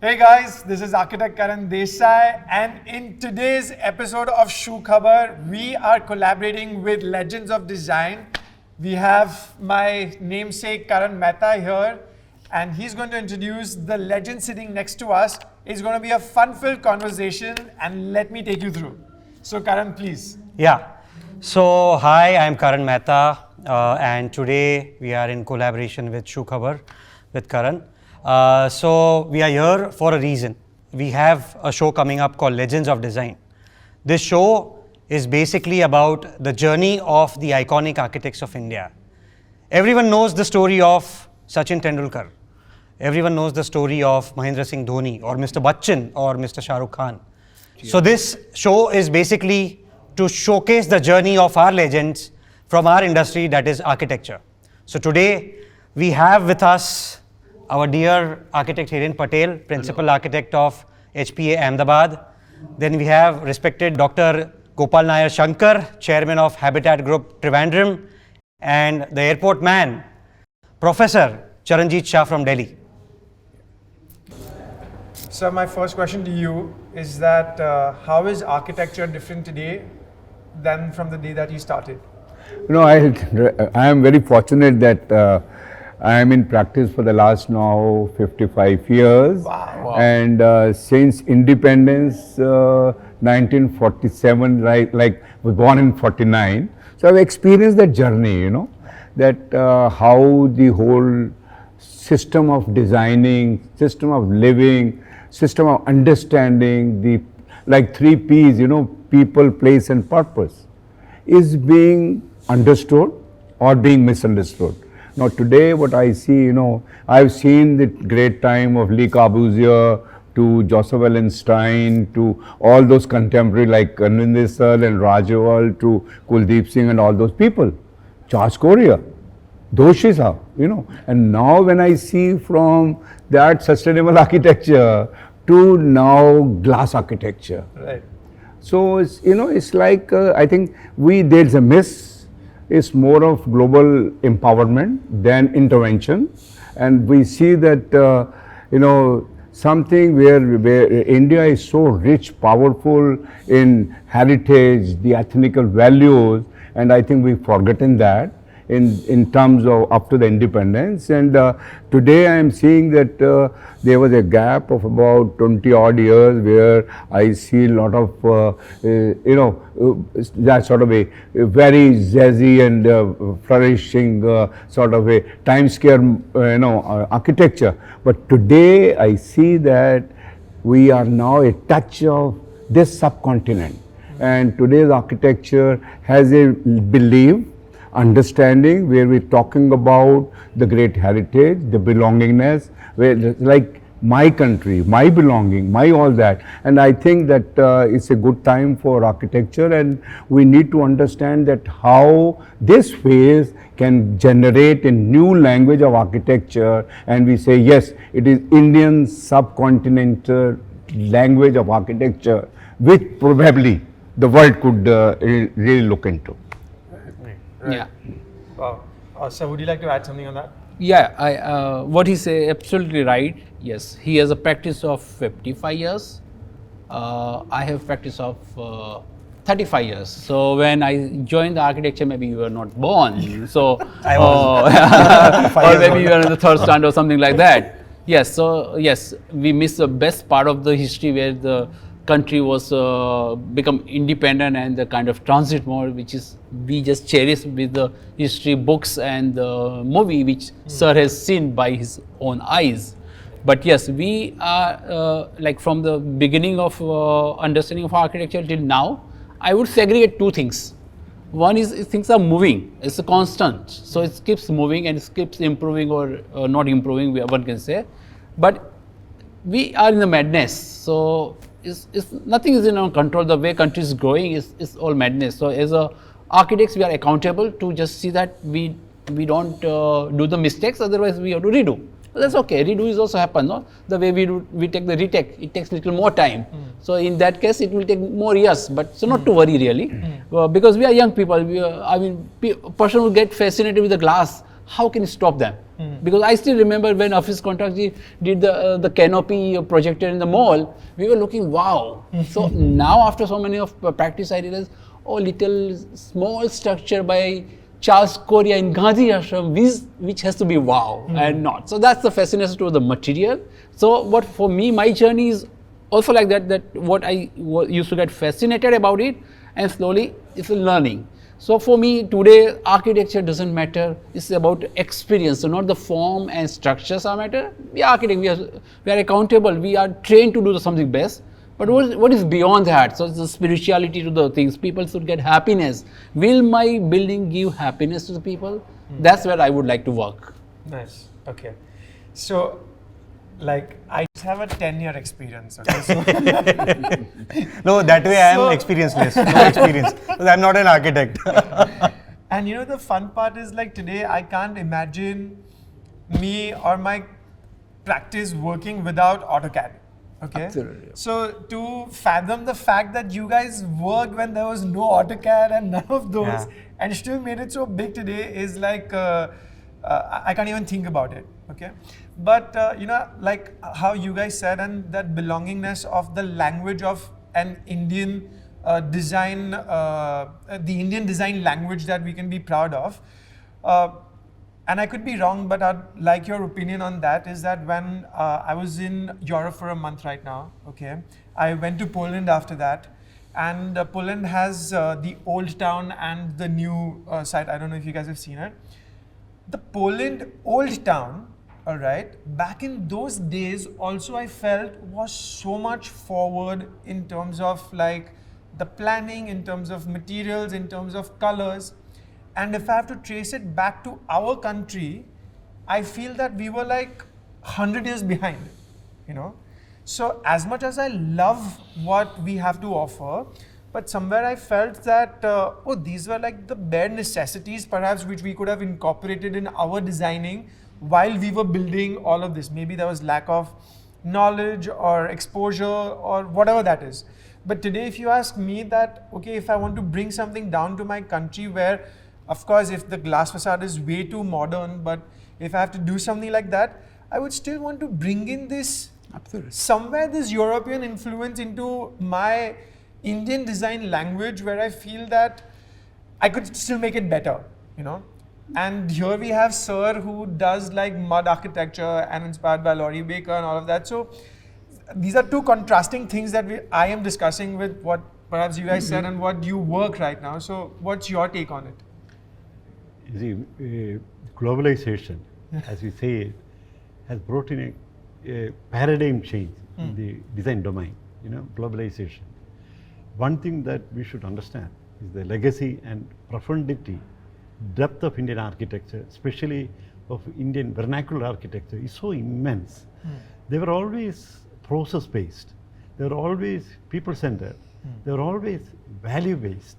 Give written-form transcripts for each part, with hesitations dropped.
Hey guys, this is architect Karan Desai, and in today's episode of Shu Khabar, we are collaborating with Legends of Design. We have my namesake Karan Mehta here, and he's going to introduce the legend sitting next to us. It's going to be a fun-filled conversation, and let me take you through. So Karan, please. Yeah. So, hi, I'm Karan Mehta, and today we are in collaboration with Shu Khabar with Karan. So, we are here for a reason. We have a show coming up called Legends of Design. This show is basically about the journey of the iconic architects of India. Everyone knows the story of Sachin Tendulkar. Everyone knows the story of Mahendra Singh Dhoni or Mr. Bachchan or Mr. Shah Rukh Khan. So, this show is basically to showcase the journey of our legends from our industry, that is architecture. So today we have with us our dear architect Hiren Patel, principal architect of HPA Ahmedabad. Then we have respected Dr. Gopal Nair Shankar, chairman of Habitat Group Trivandrum, and the airport man, Professor Charanjit Shah from Delhi. So my first question to you is that how is architecture different today than from the day that you started? You know, I am very fortunate that I am in practice for the last now 55 years. Wow. And since independence, 1947, like was born in 49. So I've experienced that journey, you know, that how the whole system of designing, system of living, system of understanding, the like 3 P's, you know, people, place and purpose, is being understood or being misunderstood. Now today what I see, you know, I've seen the great time of Le Corbusier to Joseph Wallenstein to all those contemporary like Karan Desai and Rajawal to Kuldeep Singh and all those people, Charles Correa, Doshi Saab, you know. And now when I see from that sustainable architecture to now glass architecture. Right. So, it's, you know, it's like, I think there's a miss. It's more of global empowerment than intervention. And we see that, you know, something where India is so rich, powerful in heritage, the ethnical values, and I think we've forgotten that in terms of up to the independence. And today I am seeing that there was a gap of about 20 odd years where I see a lot of, you know, that sort of a very jazzy and flourishing sort of a timescale, you know, architecture. But today I see that we are now a touch of this subcontinent. And today's architecture has a belief, understanding where we're talking about the great heritage, the belongingness, where like my country, my belonging, my all that. And I think that it's a good time for architecture, and we need to understand that how this phase can generate a new language of architecture, and we say yes, it is Indian subcontinental language of architecture which probably the world could really look into. Right. Yeah. Wow. So would you like to add something on that? Yeah, what he say absolutely right. Yes, he has a practice of 55 years. I have practice of 35 years. So when I joined the architecture, maybe you were not born. So I was. or maybe you were in the third standard or something like that. Yes. So yes, we miss the best part of the history where the country was become independent and the kind of transit mode which is we just cherish with the history books and the movie which Sir has seen by his own eyes. But yes, we are like from the beginning of understanding of architecture till now, I would segregate 2 things. One is things are moving, it's a constant, so it keeps moving and it keeps improving or not improving, one can say. But we are in the madness, so nothing is in our control. The way country is growing is all madness. So as a architects, we are accountable to just see that we don't do the mistakes, otherwise we have to redo. But that's okay, redo is also happen, no? The way we take the retake, it takes little more time. So in that case, it will take more years, but so not to worry really, because we are young people. I mean, person will get fascinated with the glass. How can you stop them? Because I still remember when Office Contracts did the canopy projector in the mall, we were looking, wow. So now after so many of practice, I realized, oh, little small structure by Charles Correa in Gandhi Ashram, which has to be wow and not. So that's the fascination to the material. So what for me, my journey is also like that what I used to get fascinated about it, and slowly it's a learning. So for me today, architecture doesn't matter. It's about experience. So not the form and structures are matter. We are architects. We are accountable. We are trained to do something best. But what is beyond that? So it's the spirituality to the things. People should get happiness. Will my building give happiness to the people? That's where I would like to work. Nice. Okay. So, like, I just have a 10-year experience. Okay. So No, that way I am So- experienceless. No experience. Because I'm not an architect. And you know, the fun part is like today, I can't imagine me or my practice working without AutoCAD. Okay. Absolutely. So to fathom the fact that you guys worked when there was no AutoCAD and none of those, Yeah. and still made it so big today is like I can't even think about it. Okay. But you know, like how you guys said, and that belongingness of the language of an Indian design, the Indian design language that we can be proud of. And I could be wrong, but I'd like your opinion on that. Is that when I was in Europe for a month right now, okay, I went to Poland after that, and Poland has the old town and the new site. I don't know if you guys have seen it. The Poland old town, all right, back in those days also I felt was so much forward in terms of like the planning, in terms of materials, in terms of colors. And if I have to trace it back to our country, I feel that we were like 100 years behind, you know. So as much as I love what we have to offer, but somewhere I felt that, oh, these were like the bare necessities perhaps which we could have incorporated in our designing while we were building all of this. Maybe there was lack of knowledge or exposure or whatever that is. But today if you ask me that, okay, if I want to bring something down to my country where, of course, if the glass facade is way too modern, but if I have to do something like that, I would still want to bring in this, Absolutely. somewhere this European influence into my Indian design language where I feel that I could still make it better, you know. And here we have Sir who does like mud architecture and inspired by Laurie Baker and all of that. So these are two contrasting things that I am discussing with what perhaps you guys said and what you work right now. So what's your take on it? You see, globalization, as we say it, has brought in a paradigm change in the design domain, you know, globalization. One thing that we should understand is the legacy and profundity, depth of Indian architecture, especially of Indian vernacular architecture, is so immense. They were always process-based. They were always people-centered. They were always value-based.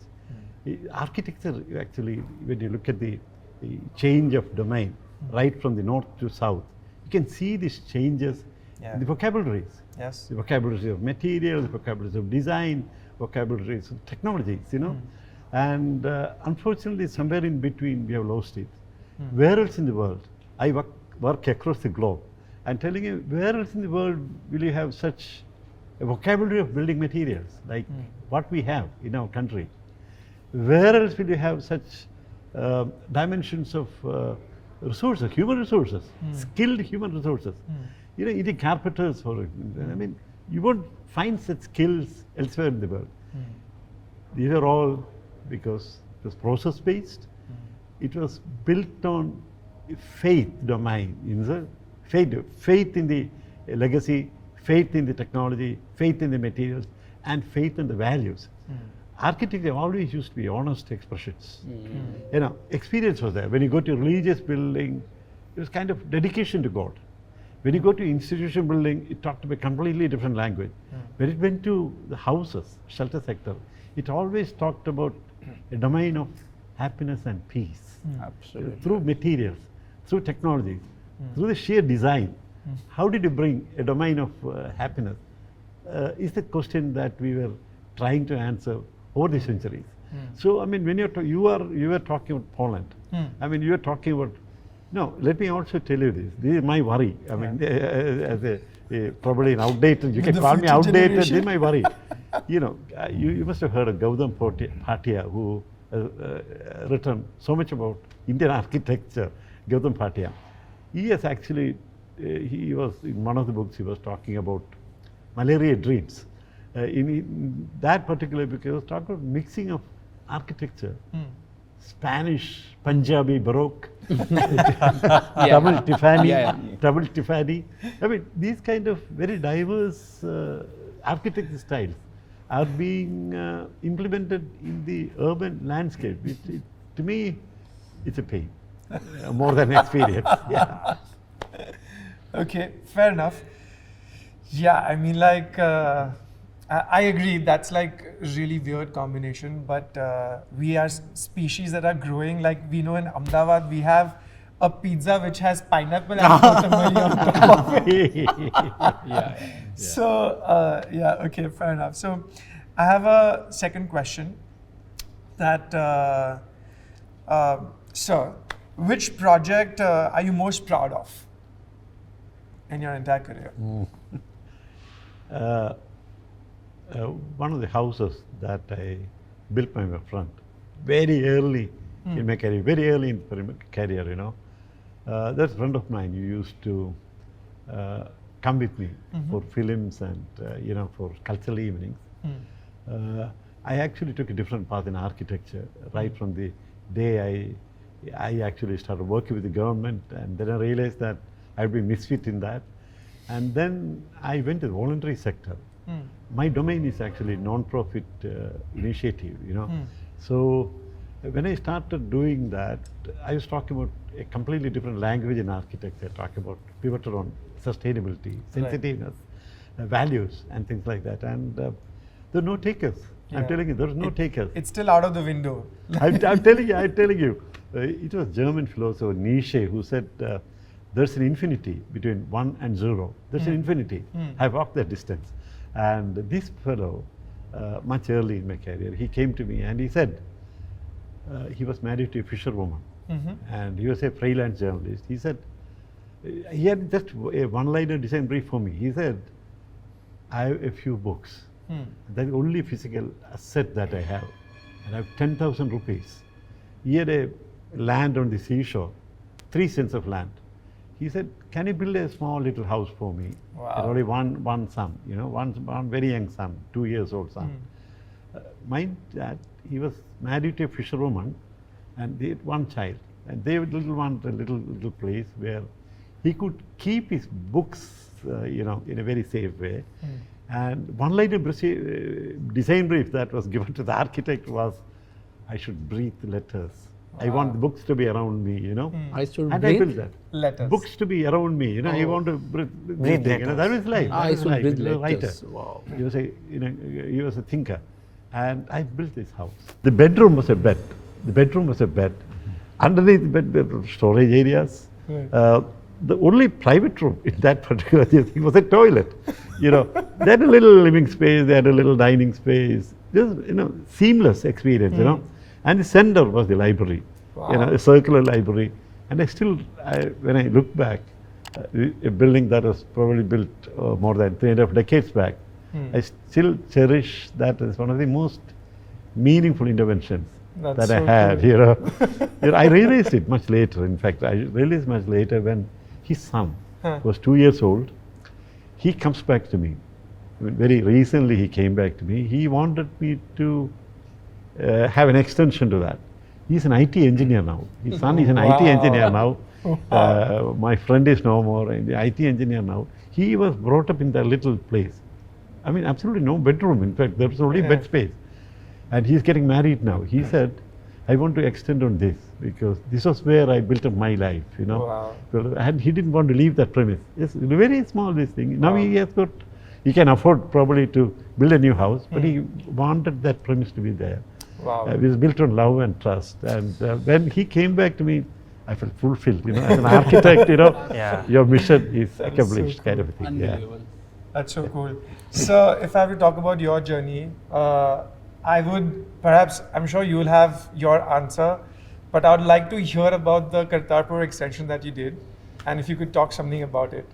Architecture, actually, when you look at the change of domain, right from the north to south, you can see these changes in the vocabularies. Yes. The vocabularies of materials, the vocabularies of design, vocabularies of technologies, you know. And unfortunately, somewhere in between, we have lost it. Where else in the world? I work across the globe. I'm telling you, where else in the world will you have such a vocabulary of building materials like what we have in our country? Where else will you have such dimensions of resources, human resources, skilled human resources? You know, Indian carpenters, I mean, you won't find such skills elsewhere in the world. These are all because it was process-based. It was built on faith domain, you know, faith in the legacy, faith in the technology, faith in the materials, and faith in the values. Architecture always used to be honest expressions. You know, experience was there. When you go to a religious building, it was kind of dedication to God. When you go to institution building, it talked about a completely different language. When it went to the houses, shelter sector, it always talked about a domain of happiness and peace. Absolutely. Through materials, through technology, through the sheer design. How did you bring a domain of happiness? Is the question that we were trying to answer over the centuries. So I mean, when you were talking about Poland, I mean, you were talking about No, let me also tell you this. This is my worry. I mean, as a probably an outdated, you can the call me future outdated, this generation. is my worry. You know, you must have heard of Gautam Bhatia, who written so much about Indian architecture, Gautam Bhatia. He has actually, he was, in one of the books, he was talking about malaria dreams. In that particular book, he was talking about mixing of architecture, Spanish, Punjabi, Baroque, double Tiffany. I mean, these kind of very diverse architecture styles are being implemented in the urban landscape. To me, it's a pain, more than experience. Yeah. Okay, fair enough. Yeah, I mean, like, I agree. That's like a really weird combination. But we are species that are growing. Like we know in Ahmedabad, we have a pizza which has pineapple and kotamari on top of it. So yeah, okay, fair enough. So I have a second question. That sir, which project are you most proud of in your entire career? One of the houses that I built by my friend very early in my career, very early in my career, you know. That's a friend of mine who used to come with me for films and, you know, for cultural evenings. I actually took a different path in architecture right from the day I actually started working with the government, and then I realized that I'd be misfit in that. And then I went to the voluntary sector. My domain is actually non-profit initiative, you know. So when I started doing that, I was talking about a completely different language in architecture, talking about pivoted on sustainability, sensitiveness, values, and things like that. And there are no takers. I'm telling you, there is no takers. It's still out of the window. I'm telling you. It was German philosopher Nietzsche who said, there's an infinity between 1 and 0. There's an infinity. I walked that distance. And this fellow, much early in my career, he came to me and he said, he was married to a fisherwoman. And he was a freelance journalist. He said, he had just a one-liner design brief for me. He said, I have a few books. That's the only physical asset that I have. And I have 10,000 rupees. He had a land on the seashore, 3 cents of land. He said, can you build a small little house for me? Wow. Had only one son, you know, one very young son, 2 years old son. My dad, he was married to a fisherwoman and they had one child. And they would want a little place where he could keep his books, you know, in a very safe way. And one line of design brief that was given to the architect was, I should breathe letters. I want the books to be around me, you know. I should and breathe I built that. Letters. Books to be around me, you know. I want to breathe you know, that was life. I should breathe He was a writer. letters. Wow. He was a, you know, he was a thinker. And I built this house. The bedroom was a bed. Underneath the bed there were storage areas. The only private room in that particular thing was a toilet. You know, they had a little living space, they had a little dining space. Just, you know, seamless experience, you know. And the center was the library, you know, a circular library. And I still, when I look back, a building that was probably built more than 3.5 decades back, I still cherish that as one of the most meaningful interventions That's that I so had, cool. you know. You know, I realized it much later. In fact, I realized much later when his son was 2 years old. He comes back to me. I mean, very recently he came back to me. He wanted me to have an extension to that. He's an IT engineer now. His son is an IT engineer now. My friend is no more an IT engineer now. He was brought up in that little place. I mean, absolutely no bedroom. In fact, there was only bed space. And he's getting married now. He said, I want to extend on this because this was where I built up my life, you know. Wow. And he didn't want to leave that premise. It's very small, this thing. Now he has got, he can afford probably to build a new house, but he wanted that premise to be there. Wow. It was built on love and trust. And when he came back to me, I felt fulfilled, you know, as an architect, you know, your mission is accomplished, so kind of a thing. Unbelievable. That's so cool. So, if I were to talk about your journey, I would perhaps, I'm sure you'll have your answer, but I would like to hear about the Kartarpur extension that you did, and if you could talk something about it.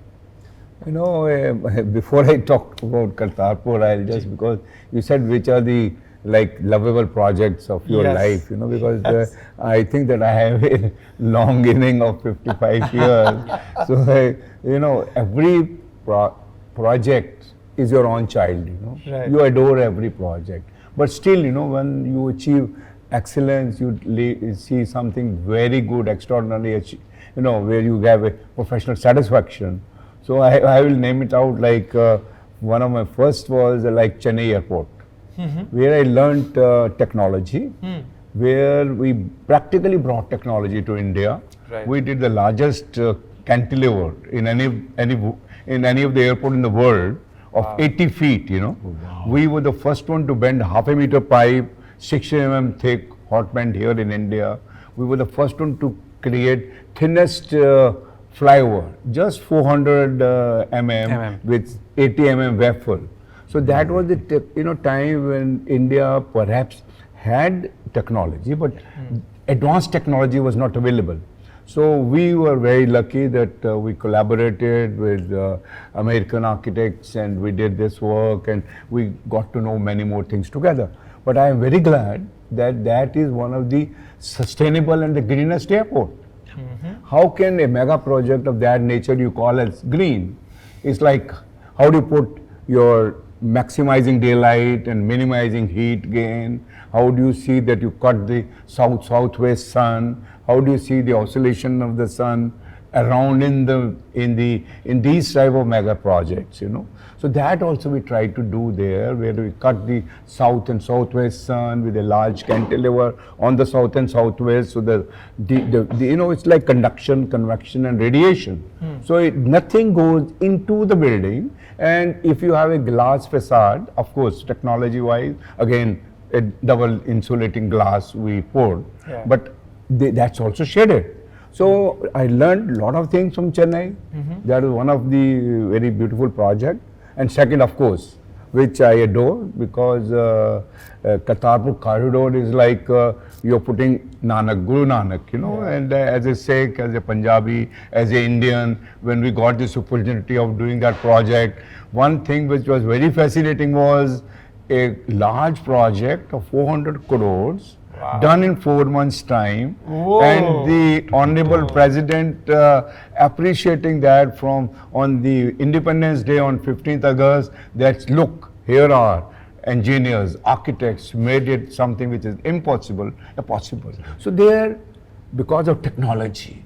You know, before I talk about Kartarpur, I'll just, because you said which are the like lovable projects of your Yes. life, you know, because Yes. I think that I have a long inning of 55 years. So, you know, every project is your own child, you know. Right. You adore every project. But still, you know, when you achieve excellence, you see something very good, extraordinary, you know, where you have a professional satisfaction. So I will name it out like one of my first was like Chennai Airport, where I learned technology, where we practically brought technology to India. Right. We did the largest cantilever in any of the airport in the world of 80 feet, you know. We were the first one to bend half a meter pipe, 60 mm thick hot bend here in India. We were the first one to create thinnest flyover, just 400 mm with 80 mm waffle. So that was the time when India perhaps had technology, but advanced technology was not available. So we were very lucky that we collaborated with American architects and we did this work and we got to know many more things together. But I am very glad that that is one of the sustainable and the greenest airport. How can a mega project of that nature you call as green? It's like, how do you put your maximizing daylight and minimizing heat gain? How do you see that you cut the south-southwest sun? How do you see the oscillation of the sun around in these type of mega projects, you know? So that also we try to do there, where we cut the south and southwest sun with a large cantilever on the south and southwest. So the you know, it's like conduction, convection, and radiation. So nothing goes into the building. And if you have a glass facade, of course, technology-wise, again, a double insulating glass we poured, but that's also shaded. So I learned a lot of things from Chennai. That is one of the very beautiful project. And second, of course, which I adore, because Kartarpur corridor is like you're putting Guru Nanak, you know, and as a Sikh, as a Punjabi, as an Indian, when we got this opportunity of doing that project, one thing which was very fascinating was a large project of 400 crores done in 4 months' time. Whoa. And the Honorable President appreciating that from on the Independence Day on 15th August, that look, here are engineers, architects made it something which is impossible, possible. So there, because of technology,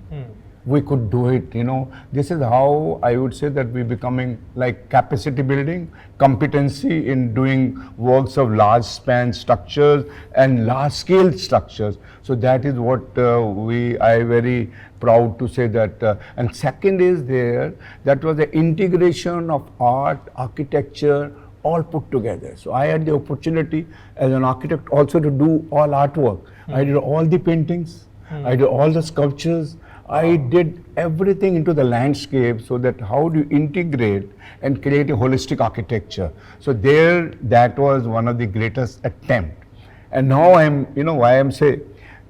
we could do it, you know. This is how I would say that we're becoming like capacity building, competency in doing works of large span structures and large scale structures. So that is what I very proud to say that. And second is there, that was the integration of art, architecture, all put together. So I had the opportunity as an architect also to do all artwork. I did all the paintings, I did all the sculptures, I did everything into the landscape, so that how do you integrate and create a holistic architecture. So there, that was one of the greatest attempt. And now I'm, you know, why I'm saying,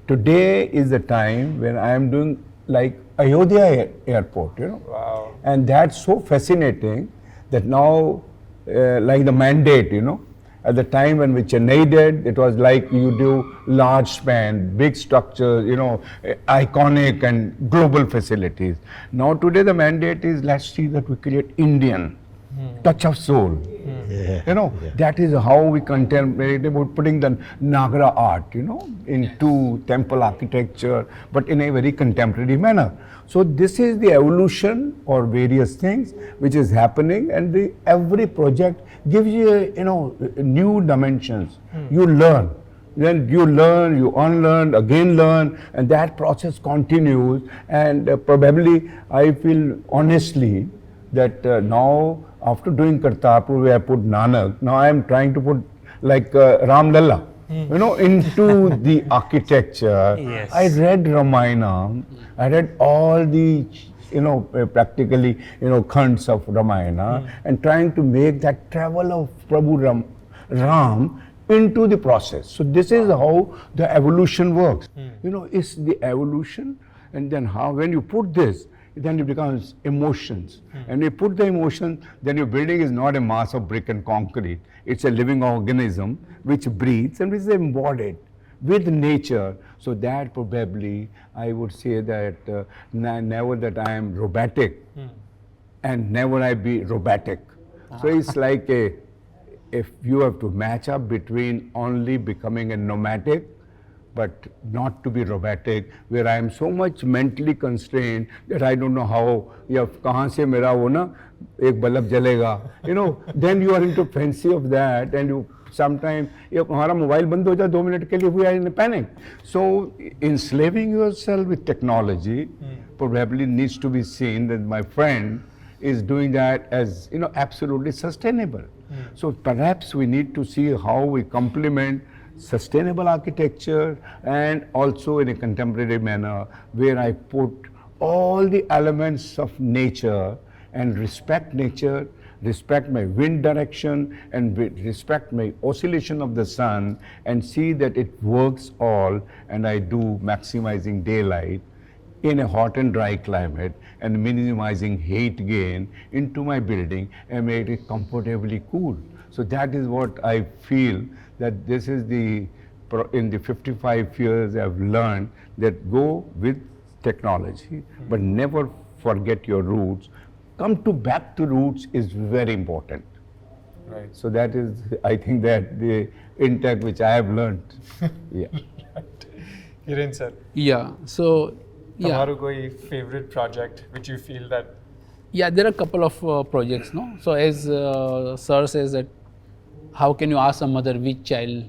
today is the time when I am doing like Ayodhya Airport, you know. Wow. And that's so fascinating that now, like the mandate, you know, at the time when we Chennai did, it was like you do large span, big structures, you know, iconic and global facilities. Now today the mandate is, let's see that we create Indian touch of soul. You know, that is how we contemplate about putting the Nagara art, you know, into temple architecture, but in a very contemporary manner. So this is the evolution or various things which is happening, and every project gives you, you know, new dimensions. You learn. Then you learn, you unlearn, again learn, and that process continues. And probably I feel honestly that now after doing Kartarpur, where I put Nanak, now I am trying to put like Ram Lalla, you know, into the architecture. Yes. I read Ramayana, I read all the, you know, practically, you know, khants of Ramayana, and trying to make that travel of Prabhu Ram into the process. So this is how the evolution works. You know, it's the evolution, and then how when you put this, then it becomes emotions. And you put the emotion, then your building is not a mass of brick and concrete. It's a living organism which breathes and which is embodied with nature. So that probably I would say that never that I am robotic and never I be robotic. So it's like if you have to match up between only becoming a nomadic but not to be robotic, where I am so much mentally constrained that I don't know how, या कहाँ से मेरा वो ना एक bulb जलेगा, you know, then you are into fancy of that, and you sometimes ये हमारा मोबाइल बंद हो जाए 2 मिनट के लिए, we are in a panic. So enslaving yourself with technology probably needs to be seen that my friend is doing that as, you know, absolutely sustainable. So perhaps we need to see how we complement sustainable architecture and also in a contemporary manner where I put all the elements of nature and respect nature, respect my wind direction and respect my oscillation of the sun and see that it works all, and I do maximizing daylight in a hot and dry climate and minimizing heat gain into my building and make it comfortably cool. So that is what I feel that this is in the 55 years I've learned that go with technology, but never forget your roots. Back to roots is very important. Right. So that is, I think, that the intact which I have learned. Yeah. Hiren sir, Yeah. So yeah. તમારું કોઈ favorite project which you feel that Yeah, there are a couple of projects, no? So as sir says that, how can you ask a mother which child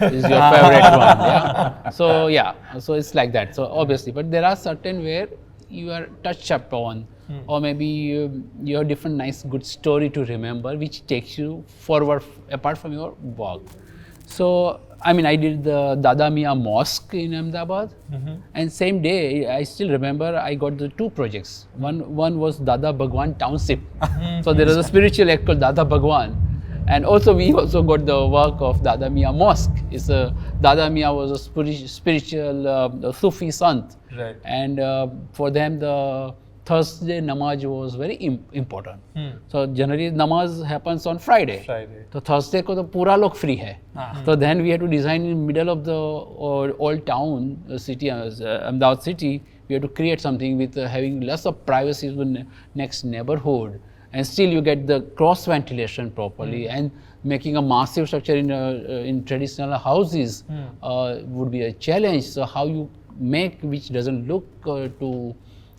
is your favorite one? Yeah. So it's like that. So obviously, but there are certain where you are touched upon, or maybe you have different nice good story to remember, which takes you forward apart from your work. So I mean, I did the Dada Mia Mosque in Ahmedabad, and same day I still remember I got the 2 projects. One was Dada Bhagwan Township. So there is a spiritual act called Dada Bhagwan. And also we also got the work of Dada Mia Mosque. Dada Mia was a spiritual Sufi sant. Right. And for them the Thursday namaz was very important. So generally namaz happens on Friday. So Thursday ko to pura log free hai. So then we had to design in middle of the old town city, Ahmedabad city. We had to create something with having less of privacy with next neighborhood. And still you get the cross ventilation properly, and making a massive structure in traditional houses would be a challenge. So how you make which doesn't look too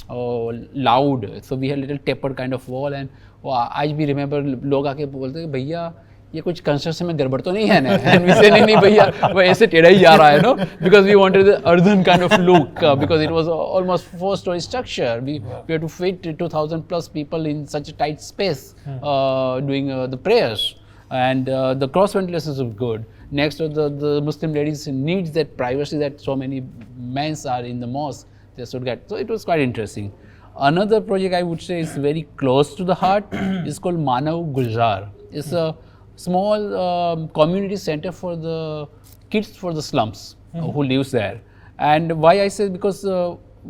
loud. So we had a little tapered kind of wall, and आज भी remember लोग आके बोलते हैं भैया ये कुछ construction में गड़बड़ तो नहीं है ना, and we say नहीं भैया वो ऐसे टेढ़ा ही जा रहा है, no, because we wanted the earthen kind of look, because it was almost 4-story structure. We had to fit 2,000 plus people in such a tight space doing the prayers, and the cross ventilation is good. Next to the Muslim ladies needs that privacy that so many men are in the mosque, they should get. So it was quite interesting. Another project I would say is very close to the heart is called Manav Gulzar. It's a small community center for the kids for the slums who lives there. And why I say, because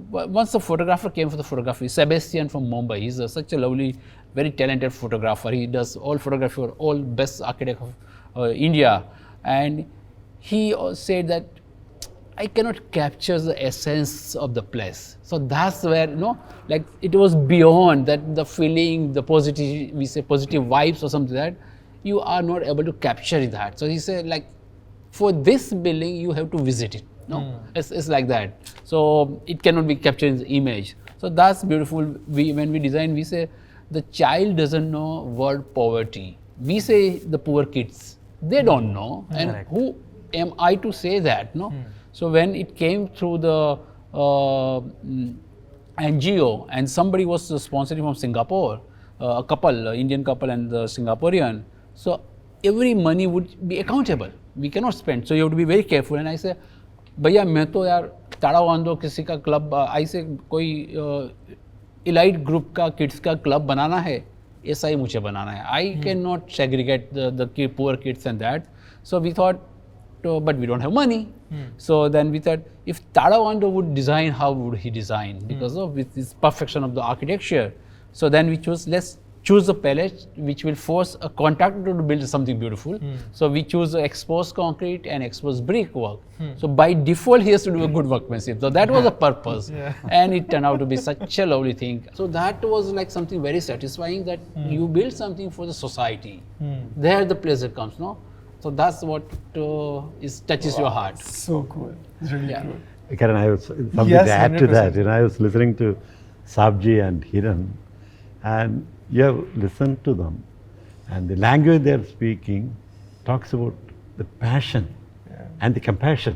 once the photographer came for the photography, Sebastian from Mumbai, he's such a lovely, very talented photographer. He does all photography for all best architect of India. And he said that I cannot capture the essence of the place. So that's where, like it was beyond that, the feeling, the positive, we say positive vibes or something like that, you are not able to capture that. So he said, like, for this building, you have to visit it. It's like that. So it cannot be captured in the image. So that's beautiful. When we design, we say the child doesn't know word poverty. We say the poor kids, they don't know. And who am I to say that? So when it came through the NGO, and somebody was sponsoring from Singapore, a couple, Indian couple and the Singaporean. So every money would be accountable. We cannot spend. So you have to be very careful. And I say, भैया मैं तो यार ताड़ा वांदो किसी का club, ऐसे कोई elite group का kids का club बनाना है, ऐसा ही मुझे बनाना है. I cannot segregate the poor kids and that. So we thought but we don't have money. So then we thought, if Tadawando would design, how would he design? Because of with this perfection of the architecture. So then we chose, let's choose a palette which will force a contractor to build something beautiful. So we choose exposed concrete and exposed brick work. So by default, he has to do a good workmanship. So that was the purpose. And it turned out to be such a lovely thing. So that was like something very satisfying, that you build something for the society. There the pleasure comes, no? So that's what touches your heart. So cool. It's really cool. Karan, I was something Yes, to add to 100%. that. I was listening to Sabji and Hiren, and you have listened to them, and the language they are speaking talks about the passion and the compassion.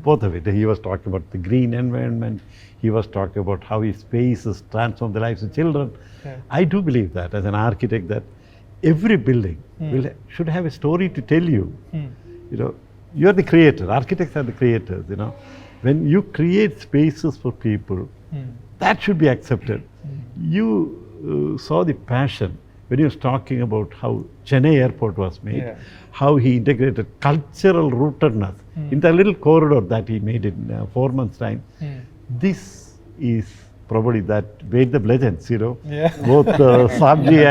Both of it. He was talking about the green environment. He was talking about how his spaces transform the lives of children. I do believe that as an architect, that every building should have a story to tell you. You are the creator. Architects are the creators. When you create spaces for people, that should be accepted. You saw the passion when he was talking about how Chennai airport was made, how he integrated cultural rootedness in the little corridor that he made in 4 months' time. This is probably that made them legends, both Sabji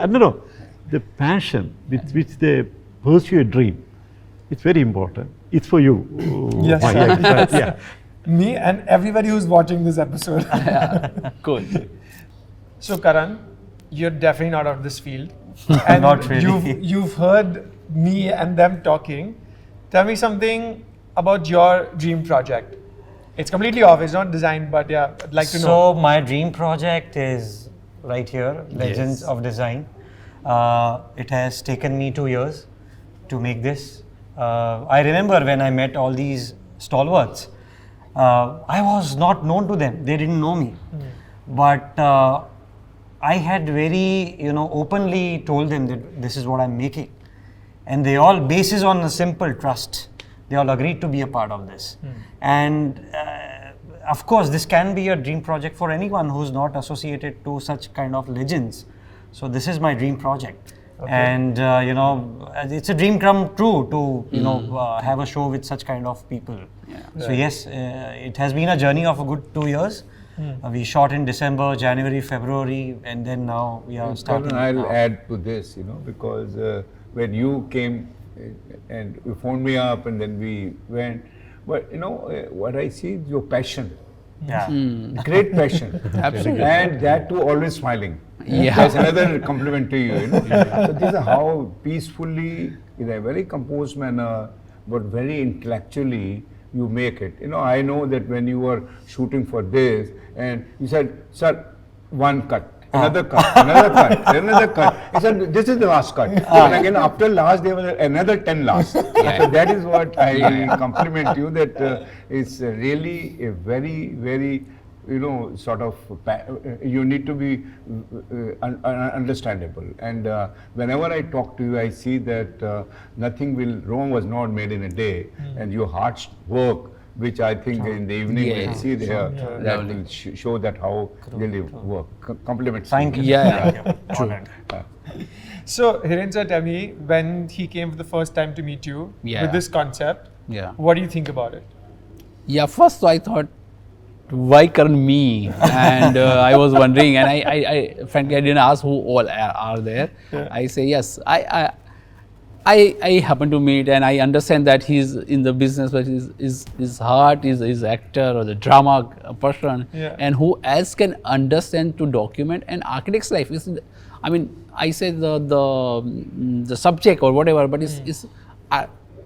and the passion with which they pursue a dream. It's very important. It's for you. Yes, Yeah. Me and everybody who's watching this episode. Cool. So Karan, you're definitely not out of this field. And Not really. You've heard me and them talking. Tell me something about your dream project. It's completely off, it's not designed, but yeah, I'd like to know. So my dream project is right here, Legends of Design. It has taken me 2 years to make this. I remember when I met all these stalwarts, I was not known to them. They didn't know me. But I had very, openly told them that this is what I'm making. And they all, basis on a simple trust, they all agreed to be a part of this. And of course, this can be a dream project for anyone who's not associated to such kind of legends. So this is my dream project. And it's a dream come true to have a show with such kind of people. So yes, it has been a journey of a good 2 years. We shot in December, January, February, and then now we are starting. Karan, I'll now. add to this, because when you came and you phoned me up and then we went, but what I see is your passion. Yeah. Great passion. Absolutely. And that too always smiling. Yeah. That's another compliment to you. So this is how peacefully, in a very composed manner, but very intellectually, you make it. I know that when you were shooting for this, and you said, "Sir, one cut." Another cut, another cut, another cut. He said, "This is the last cut." And again, after last, there was another 10 last. So that is what I compliment you, that it's really a very, very, sort of, you need to be understandable. And whenever I talk to you, I see that Rome was not made in a day, and your hard work, which I think in the evening we'll see there, that will show that how really work. Compliments. Thank you. Yeah. Honored. So Hiren sir, tell me, when he came for the first time to meet you with this concept, what do you think about it? Yeah, first I thought, why Karan me? And I was wondering, and I frankly I didn't ask who all are there. I say yes. I happen to meet, and I understand that he's in the business, but his heart is actor or the drama person, and who else can understand to document an architect's life? I say the subject or whatever, but it's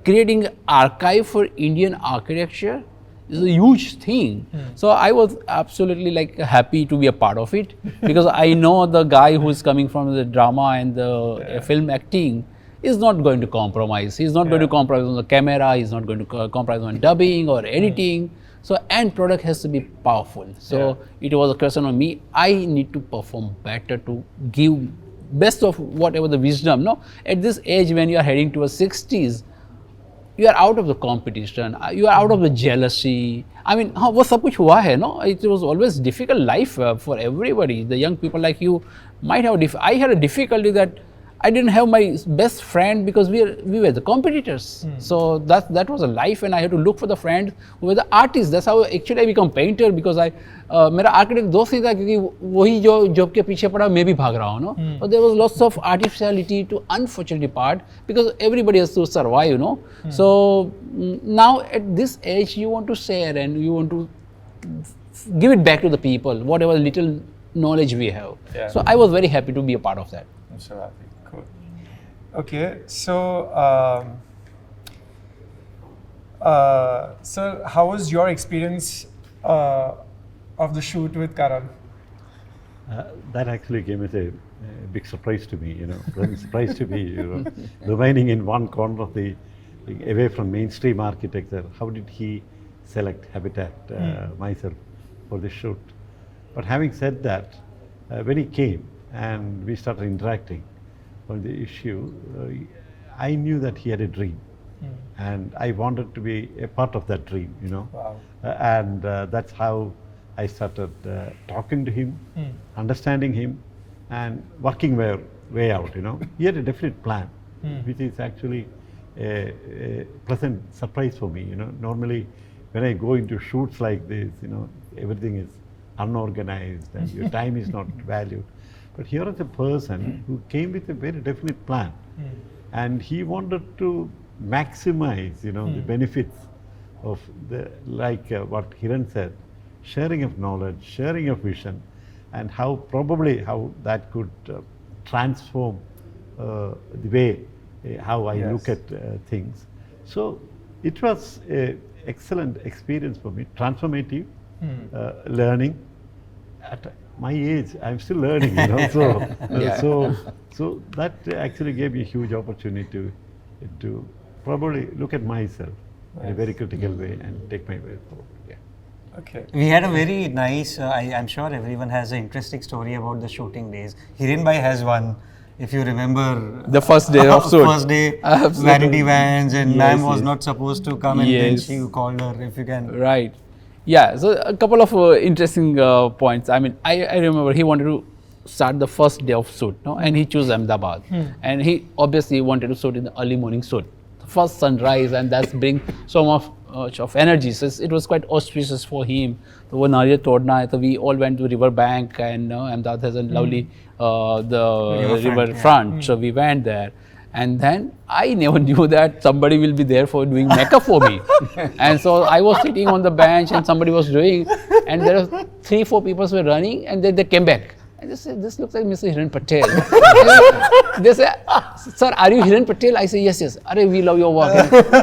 creating archive for Indian architecture is a huge thing. So I was absolutely happy to be a part of it, because I know the guy who is coming from the drama and the film acting is not going to compromise. He's not going to compromise on the camera. He's not going to compromise on dubbing or editing. So end product has to be powerful. So it was a question of me. I need to perform better to give best of whatever the wisdom. No, at this age when you are heading to a 60s, you are out of the competition. You are out of the jealousy. वो सब कुछ हुआ है, no? It was always difficult life for everybody. The young people like you might have. I had a difficulty that I didn't have my best friend because we were the competitors. So that was a life, and I had to look for the friends who were the artists. That's how actually I become painter, because I मेरा architect दोस्त ही था, क्योंकि वही जो job के पीछे पड़ा मैं भी भाग रहा हूँ, no. But there was lots of artificiality to unfortunately part, because everybody has to survive, you know. So now at this age you want to share and you want to give it back to the people, whatever little knowledge we have. Yeah. So I was very happy to be a part of that. I'm so happy. Cool. Okay, so sir, how was your experience of the shoot with Karan? That actually came as a big surprise to me, you know. Pleasant surprise to me, you know, remaining in one corner of the, away from mainstream architecture. How did he select Habitat, myself, for the shoot? But having said that, when he came and we started interacting on the issue, I knew that he had a dream, and I wanted to be a part of that dream, you know. Wow. And that's how I started talking to him, understanding him, and working my way out, you know. He had a definite plan, which is actually a pleasant surprise for me, you know. Normally, when I go into shoots like this, you know, everything is unorganized and your time is not valued. But here is a person who came with a very definite plan, and he wanted to maximize, you know, the benefits of the, like what Hiren said, sharing of knowledge, sharing of vision, and how probably how that could transform the way how I look at things. So it was an excellent experience for me, transformative, learning. At my age, I'm still learning, you know. So, so that actually gave me a huge opportunity to probably look at myself in a very critical way and take my way forward. Yeah. Okay. We had a very nice, I'm sure everyone has an interesting story about the shooting days. Hiren Bhai has one. If you remember, The first day of shoot. First day, Absolutely. vanity vans, and Yes, ma'am was yes. not supposed to come, and then Yes. she called her. If you can, Right. Yeah, so a couple of interesting points. I mean, I remember he wanted to start the first day of shoot, no? And he chose Ahmedabad. And he obviously wanted to shoot in the early morning shoot. First sunrise, and that's bring so much of energy. So it was quite auspicious for him. So when Nariyat todna hai, so we all went to river bank, and Ahmedabad has a lovely the river front. So we went there. And then I never knew that somebody will be there for doing makeup for me. And so I was sitting on the bench and somebody was doing, and there were 3-4 people were running, and then they came back. And they said, this looks like Mr. Hiren Patel. They said, sir, are you Hiren Patel? I say, yes, yes. Arey, we love your work.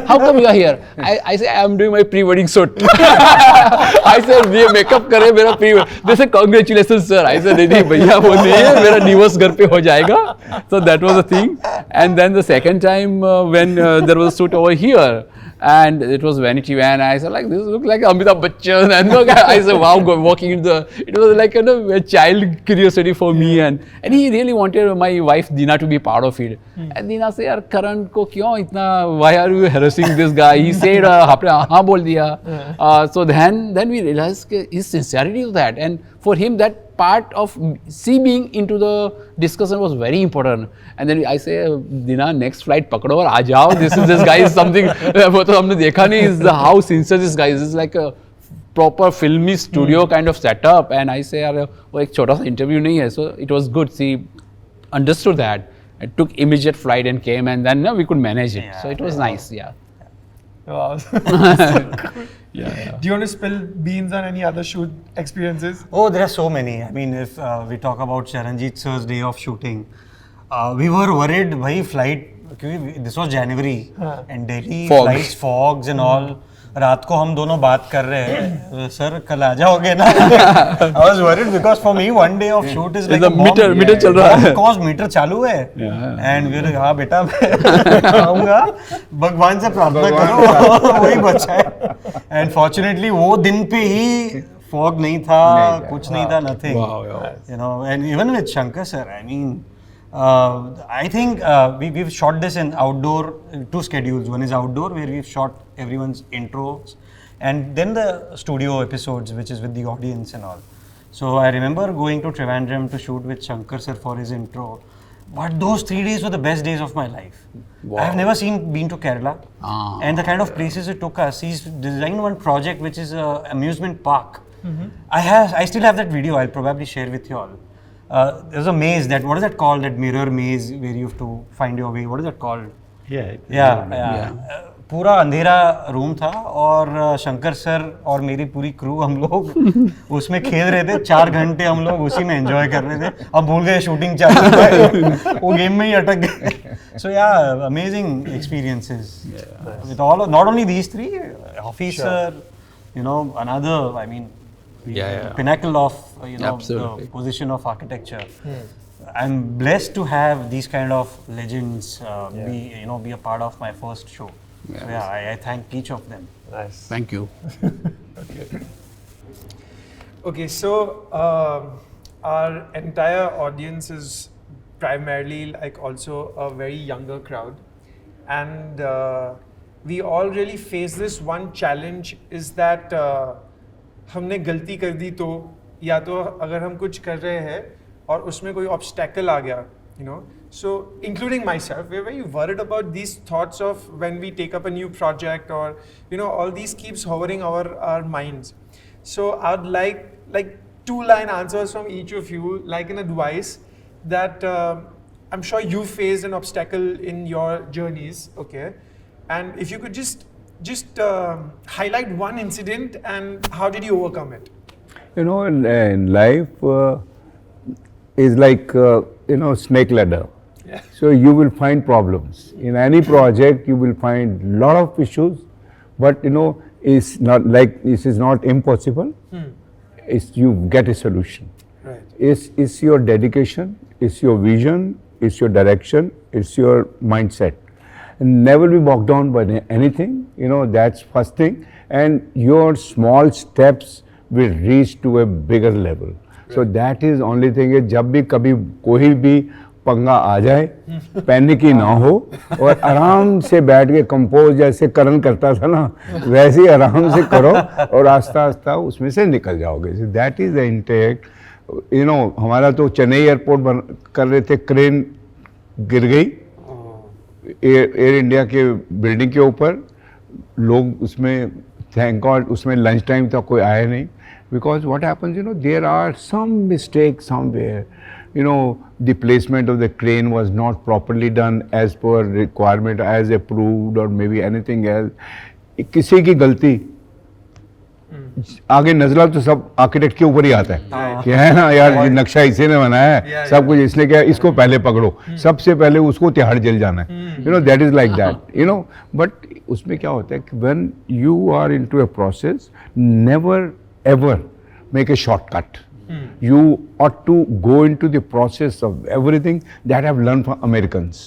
How come you are here? I say, I am doing my pre-wedding shoot. I said, we makeup kare mera pre-wedding. They said, congratulations, sir. I said, नहीं भैया वो नहीं है, मेरा divorce घर पे हो जाएगा. So that was the thing. And then the second time when there was a shoot over here, and it was vanity van. I said, like, this looks like Amitabh Bachchan. And I said, wow, walking into the, it was like a child curiosity for me. And he really wanted my wife Hina to be part of it. And Hina said, yaar, Karan ko kyun itna, why are you harassing this guy? He said, aapne haan bol diya. So then we realized his sincerity to that. And for him, that part of being into the discussion was very important. And then I say, Dina, next flight pakdo aur aa jao. This guy is something, wo to humne dekha nahi, is how sincere this guy is. It's like a proper filmy studio kind of setup. And I say, yaar, wo ek chota sa interview nahi hai. So it was good. She understood that. I took immediate flight and came, and then we could manage it. So it was nice, yeah. Wow. Yeah. Do you want to spill beans on any other shoot experiences? oh, there are so many. I mean, if we talk about Charanjit sir's day of shooting, we were worried, bhai, flight, this was January, and Delhi Fog. flights, fogs and all. रात को हम दोनों बात कर रहे हैं, sir कल आ जाओगे ना? I was worried because for me one day of shoot is like The meter चल रहा है. Cause meter चालू है, Yeah. and we were हाँ बेटा मैं आऊँगा, भगवान से प्रार्थना करो वही बचा है. And fortunately वो दिन पे ही fog नहीं था, कुछ नहीं था, nothing. Wow. You know, and even with Shankar sir, I mean, I think we've shot this in outdoor, 2 schedules. One is outdoor where we've shot everyone's intros, and then the studio episodes, which is with the audience and all. So I remember going to Trivandrum to shoot with Shankar sir for his intro, But those 3 days were the best days of my life. I have never been to Kerala, and the kind of places it took us. He's designed one project which is an amusement park. I still have that video. I'll probably share with you all. There's a maze. What is that called? That mirror maze where you have to find your way. What is that called? Yeah. पूरा अंधेरा room था और Shankar sir और मेरी पूरी crew हम लोग उसमें खेल रहे थे 4 घंटे हम लोग उसी में एंजॉय कर रहे थे अब भूल गए शूटिंग चालू है वो गेम में ही अटक गए सो या amazing experiences with all not only these 3 officer you know another I mean pinnacle of the position of architecture. I'm blessed to have these kind of legends be a part of my first show. So I thank each of them. Nice. Thank you. Okay, so our entire audience is primarily like also a very younger crowd, and we all really face this one challenge is that हमने गलती कर दी तो या तो अगर हम कुछ कर रहे हैं और उसमें कोई obstacle आ गया, you know. So, including myself, we're very worried about these thoughts of when we take up a new project or, you know, all these keeps hovering over our minds. So, I'd like 2-line answers from each of you, like an advice that I'm sure you faced an obstacle in your journeys, okay? And if you could just highlight one incident and how did you overcome it? You know, in life is like, snake ladder. So you will find problems. In any project, you will find lot of issues, but it's not like this is not impossible. It's you get a solution. Right. It's your dedication, it's your vision, it's your direction, it's your mindset. And never be bogged down by anything. That's first thing. And your small steps will reach to a bigger level. Right. So that is only thing. जब भी कभी कोई भी पंगा आ जाए panic ही ना हो और आराम से बैठ के कंपोज जैसे करण करता था ना वैसे ही आराम से करो और आस्ता आस्ता उसमें से निकल जाओगे. That is the intake. हमारा तो चेन्नई एयरपोर्ट कर रहे थे, क्रेन गिर गई एयर इंडिया के बिल्डिंग के ऊपर. लोग उसमें थैंक गॉड उसमें लंच टाइम था, कोई आया नहीं. Because what happens there are some mistake somewhere. The placement of the crane was not properly done as per requirement, as approved, or maybe anything else. किसी की गलती आगे नजला तो सब आर्किटेक्ट के ऊपर ही आता है कि है ना यार ये नक्शा इसी ने बनाया है, सब कुछ इसने किया, इसको पहले पकड़ो, सबसे पहले उसको तिहाड़ जेल जाना है. That is like that. But उसमें क्या होता है कि when you are into a process, never ever make a shortcut. You ought to go into the process of everything that I've learned from Americans.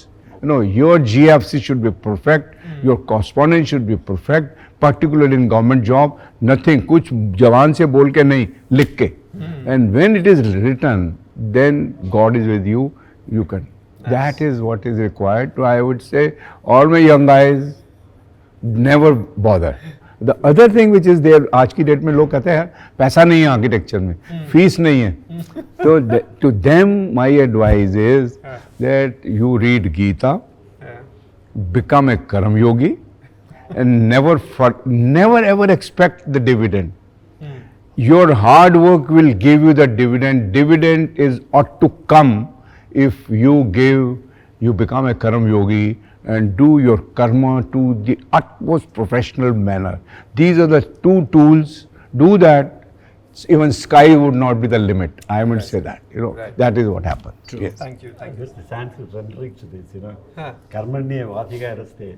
Your GFC should be perfect, your correspondence should be perfect, particularly in government job, nothing, कुछ जवान से बोल के नहीं, लिख के. And when it is written, then God is with you, you can. Nice. That is what is required. So I would say, all my young guys, never bother. The other thing which is there, आज की date में लोग कहते हैं पैसा नहीं है architecture में, फीस नहीं है. तो to them my advice is that you read Gita, become a Karam Yogi, and never ever expect the dividend. Your hard work will give you the dividend. Dividend is ought to come if you become a Karam Yogi and do your karma to the utmost professional manner. These are the 2 tools. Do that, even sky would not be the limit. I would say that. Right. That is what happens. True. Yes. Thank you. Just the chance is rendering to this, Karmanye Vatiga Raste,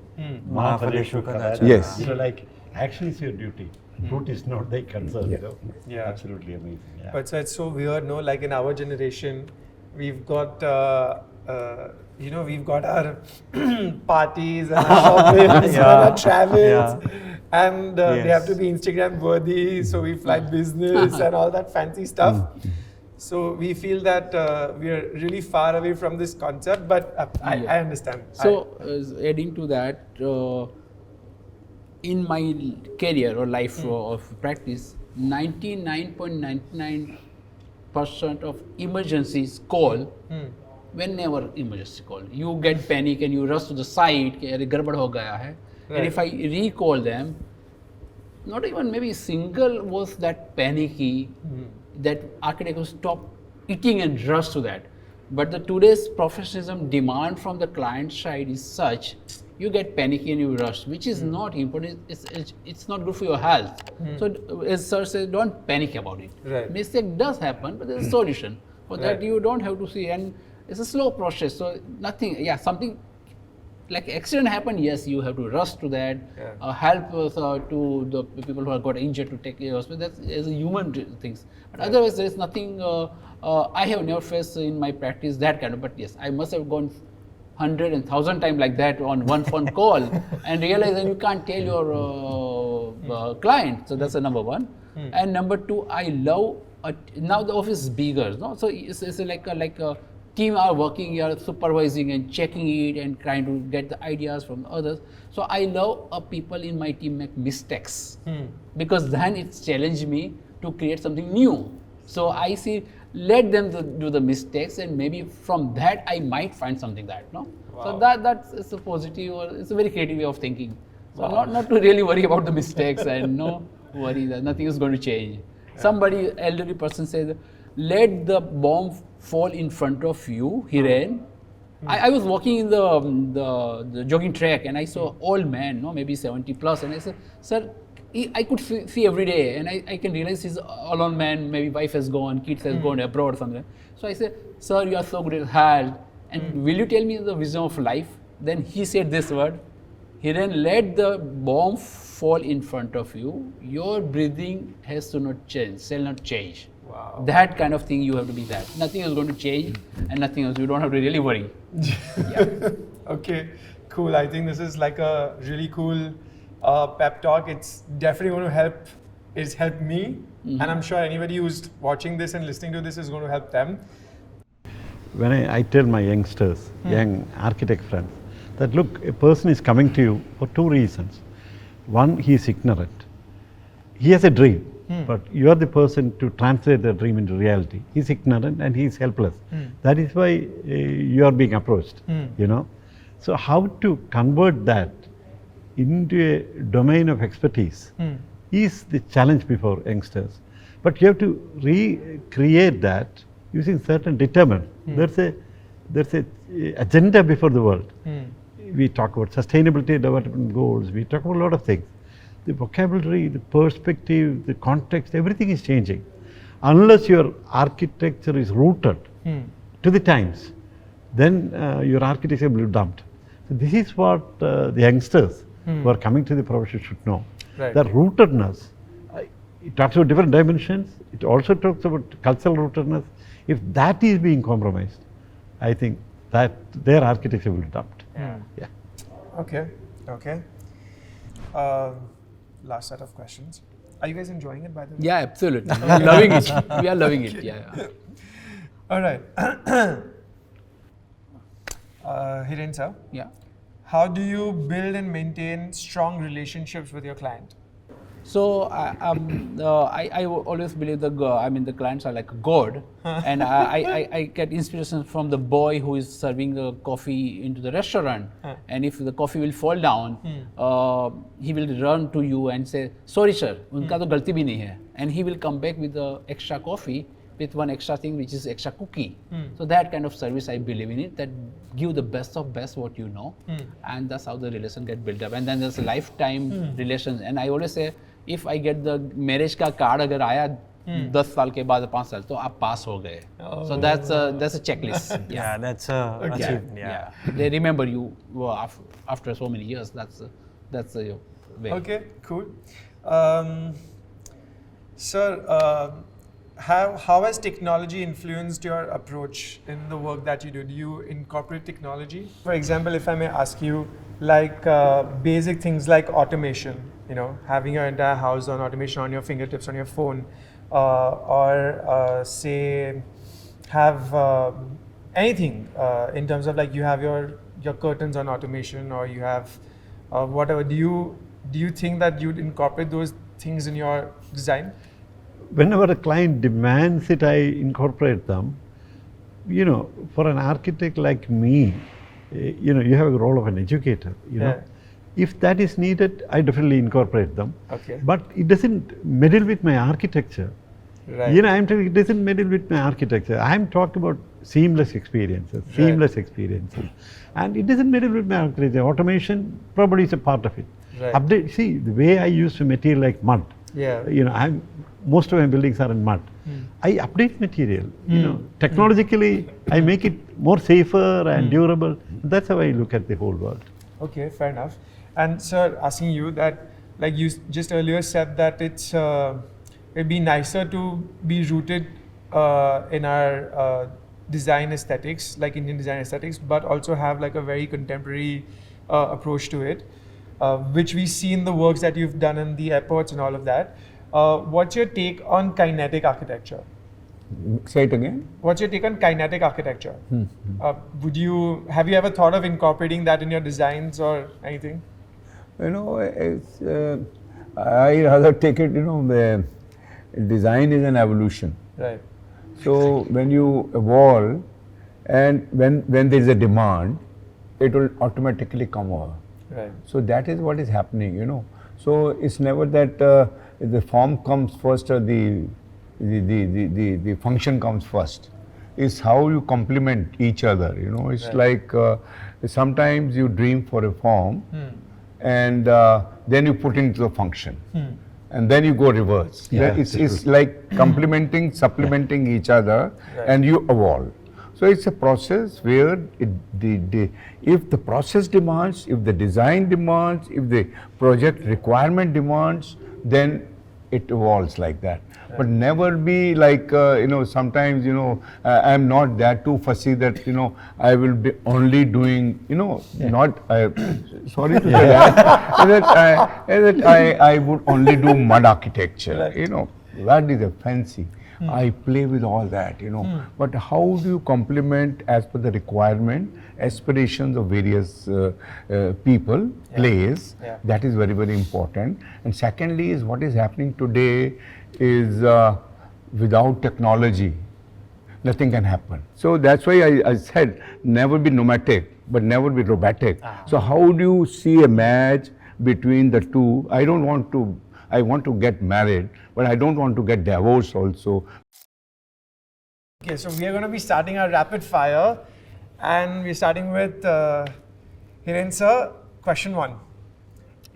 Mahaphaleshu Kadacha. Yes. Like action is your duty. Fruit is not thy concern. Yeah. Absolutely amazing. Yeah. But so it's so weird, no? Like in our generation, we've got we've got our parties and our shoppings and our travels, and they have to be Instagram worthy. So we fly business and all that fancy stuff. So we feel that we are really far away from this concept, but I understand. So adding to that, in my career or life of practice, 99.99% of emergencies call whenever emergency call, you get panic and you rush to the site, कि अरे गड़बड़ हो गया है. And if I recall them, not even maybe single was that panicky, that architect will stop eating and rush to that. But the today's professionalism demand from the client side is such, you get panicky and you rush, which is not important. It's not good for your health. So as sir says, don't panic about it. Right. Mistake does happen, but there's a solution. For that you don't have to see, and it's a slow process. So nothing, something like accident happened, yes, you have to rush to that, help to the people who have got injured to take care of hospital. That's as a human things. But otherwise, there is nothing. I have never faced in my practice that kind of. But yes, I must have gone 100 and 1,000 times like that on one phone call and realize that you can't tell your client. So that's a number one. And number two, I love. Now the office is bigger, no? So it's like a team are working, you are supervising and checking it and trying to get the ideas from others. So I love people in my team make mistakes because then it's challenged me to create something new. So I see, let them do the mistakes and maybe from that I might find something that, no? So that's a positive, or it's a very creative way of thinking. So not to really worry about the mistakes and no worry that nothing is going to change. Somebody, elderly person says, let the bomb fall in front of you, Hiren. I was walking in the jogging track and I saw old man, no, maybe 70 plus, and I said, sir, I could see every day, and I can realize he's alone man, maybe wife has gone, kids has gone abroad or something. So I said, sir, you are so good at health, and will you tell me the wisdom of life? Then he said this word, Hiren, let the bomb fall in front of you, your breathing has to not change, shall not change. Wow. That kind of thing you have to be that. Nothing is going to change and nothing else. You don't have to really worry. Okay, cool. I think this is like a really cool pep talk. It's definitely going to help. It's helped me, and I'm sure anybody who's watching this and listening to this is going to help them. When I tell my youngsters, young architect friends, that look, a person is coming to you for two reasons. One, he is ignorant. He has a dream. But you are the person to translate the dream into reality. He's ignorant and he's helpless. That is why you are being approached, you know. So how to convert that into a domain of expertise is the challenge before youngsters. But you have to recreate that using certain determinant. There's a agenda before the world. We talk about sustainability development goals. We talk about a lot of things. The vocabulary, the perspective, the context, everything is changing. Unless your architecture is rooted to the times, then your architecture will be dumped. So this is what the youngsters who are coming to the profession should know. Right. That rootedness, it talks about different dimensions. It also talks about cultural rootedness. If that is being compromised, I think that their architecture will be dumped. Yeah. Okay. Last set of questions. Are you guys enjoying it, by the way? Yeah, absolutely. We are loving it. We are loving it. Yeah. All right. Hiren sir, Yeah. how do you build and maintain strong relationships with your client? So I always believe the clients are like God, and I get inspiration from the boy who is serving the coffee into the restaurant, and if the coffee will fall down, he will run to you and say, sorry sir, उनका तो गलती भी नहीं है, and he will come back with the extra coffee with one extra thing, which is extra cookie. So that kind of service, I believe in it, that give the best of best what you know, and that's how the relation get built up. And then there's a lifetime relations, and I always say, if I get the marriage का card अगर आया 10 साल के बाद 5 साल तो आप पास हो गए. So that's a checklist. Yeah, that's a achievement. Yeah. They remember you after so many years. That's the way. Okay, cool. Sir, how has technology influenced your approach in the work that you do? Do you incorporate technology? For example, if I may ask you, like basic things like automation, you know, having your entire house on automation on your fingertips on your phone, or say have anything in terms of like you have your curtains on automation, or you have whatever. Do you think that you'd incorporate those things in your design? Whenever a client demands it, I incorporate them. you know, for an architect like me, you know, you have a role of an educator, you know. If that is needed, I definitely incorporate them. Okay. But it doesn't meddle with my architecture. Right. You know, I'm telling you, it doesn't meddle with my architecture. I'm talking about seamless experiences, and it doesn't meddle with my architecture. Automation probably is a part of it. Right. Update. See, the way I use material like mud. Yeah. You know, most of my buildings are in mud. I update material. You know, technologically, I make it more safer and durable. That's how I look at the whole world. Okay, fair enough. And sir, asking you that, like you just earlier said that it'd be nicer to be rooted in our design aesthetics, like Indian design aesthetics, but also have like a very contemporary approach to it, which we see in the works that you've done in the airports and all of that. What's your take on kinetic architecture? Say it again. What's your take on kinetic architecture? Have you ever thought of incorporating that in your designs or anything? You know, I rather take it, you know, the design is an evolution. Right. So when you evolve and when there is a demand, it will automatically come over. Right. So that is what is happening, you know. So it's never that the form comes first or the function comes first. It's how you complement each other, you know. It's like sometimes you dream for a form and then you put into the function. And then you go reverse. Yeah, it's like complementing, supplementing each other, and you evolve. So it's a process where if the process demands, if the design demands, if the project requirement demands, then it evolves like that. But never be like, you know, sometimes, you know, I'm not that too fussy that, you know, I will be only doing, you know, sorry to say that I would only do mud architecture, you know, that is a fancy. I play with all that, you know, but how do you complement as per the requirement, aspirations of various people, place, that is very, very important. And secondly is what is happening today is without technology, nothing can happen. So that's why I said never be nomadic, but never be robotic. So how do you see a match between the two? I want to get married, but I don't want to get divorced also. Okay, so we are going to be starting our rapid fire, and we're starting with Hiren sir. Question 1.